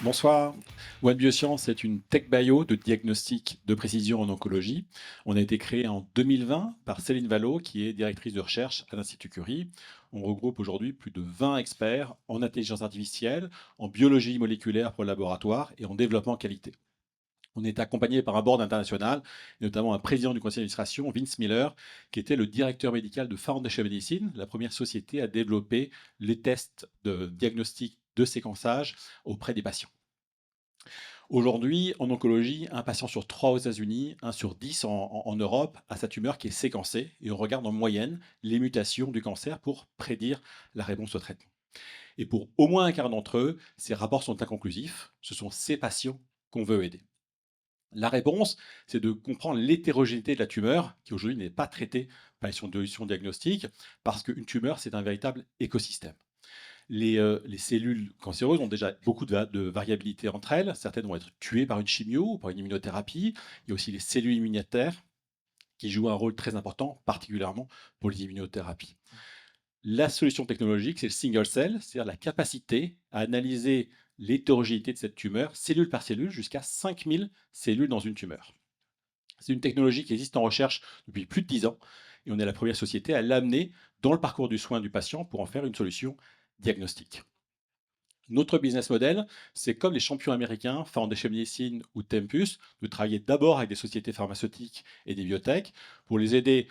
Bonsoir. One Bioscience est une tech bio de diagnostic de précision en oncologie. On a été créé en 2020 par Céline Vallot, qui est directrice de recherche à l'Institut Curie. On regroupe aujourd'hui plus de 20 experts en intelligence artificielle, en biologie moléculaire pour le laboratoire et en développement qualité. On est accompagné par un board international, notamment un président du conseil d'administration, Vince Miller, qui était le directeur médical de Foundation Medicine, la première société à développer les tests de diagnostic de séquençage auprès des patients. Aujourd'hui, en oncologie, un patient sur 3 aux États-Unis, un sur 10 en Europe a sa tumeur qui est séquencée et on regarde en moyenne les mutations du cancer pour prédire la réponse au traitement. Et pour au moins un quart d'entre eux, ces rapports sont inconclusifs. Ce sont ces patients qu'on veut aider. La réponse, c'est de comprendre l'hétérogénéité de la tumeur, qui aujourd'hui n'est pas traitée par les solutions diagnostiques, parce qu'une tumeur, c'est un véritable écosystème. Les cellules cancéreuses ont déjà beaucoup de variabilité entre elles. Certaines vont être tuées par une chimio ou par une immunothérapie. Il y a aussi les cellules immunitaires qui jouent un rôle très important, particulièrement pour les immunothérapies. La solution technologique, c'est le single cell, c'est-à-dire la capacité à analyser l'hétérogénéité de cette tumeur, cellule par cellule, jusqu'à 5000 cellules dans une tumeur. C'est une technologie qui existe en recherche depuis plus de 10 ans et on est la première société à l'amener dans le parcours du soin du patient pour en faire une solution diagnostique. Notre business model, c'est comme les champions américains, Foundation Medicine ou Tempus, de travailler d'abord avec des sociétés pharmaceutiques et des biotech pour les aider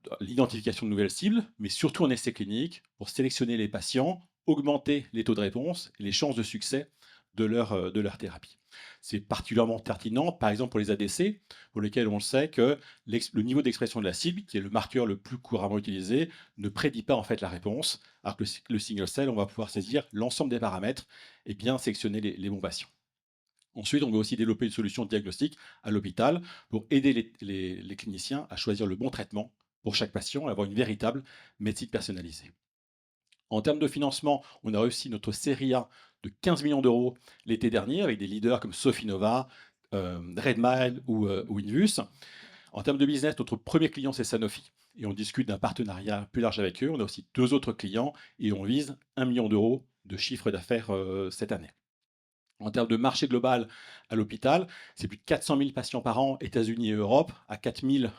dans l'identification de nouvelles cibles, mais surtout en essai clinique pour sélectionner les patients, augmenter les taux de réponse et les chances de succès de leur thérapie. C'est particulièrement pertinent, par exemple, pour les ADC, pour lesquels on sait que le niveau d'expression de la cible, qui est le marqueur le plus couramment utilisé, ne prédit pas en fait la réponse, alors que le single cell, on va pouvoir saisir l'ensemble des paramètres et bien sélectionner les bons patients. Ensuite, on veut aussi développer une solution diagnostique à l'hôpital pour aider les cliniciens à choisir le bon traitement pour chaque patient et avoir une véritable médecine personnalisée. En termes de financement, on a réussi notre série A de 15 millions d'euros l'été dernier avec des leaders comme Sofinova, Redmile ou Invus. En termes de business, notre premier client, c'est Sanofi. Et on discute d'un partenariat plus large avec eux. On a aussi deux autres clients et on vise 1 million d'euros de chiffre d'affaires cette année. En termes de marché global à l'hôpital, c'est plus de 400 000 patients par an, États-Unis et Europe, à 4 000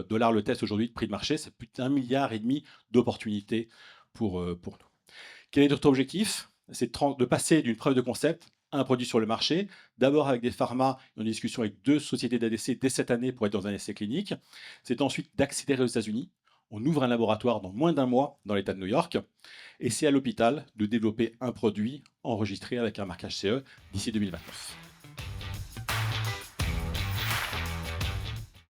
dollars le test aujourd'hui de prix de marché. C'est plus d'1,5 milliard d'opportunités pour nous. Quel est notre objectif? C'est de passer d'une preuve de concept à un produit sur le marché, d'abord avec des pharma, en discussion avec deux sociétés d'ADC dès cette année pour être dans un essai clinique. C'est ensuite d'accélérer aux États-Unis. On ouvre un laboratoire dans moins d'un mois dans l'État de New York. Et c'est à l'hôpital de développer un produit enregistré avec un marquage CE d'ici 2029.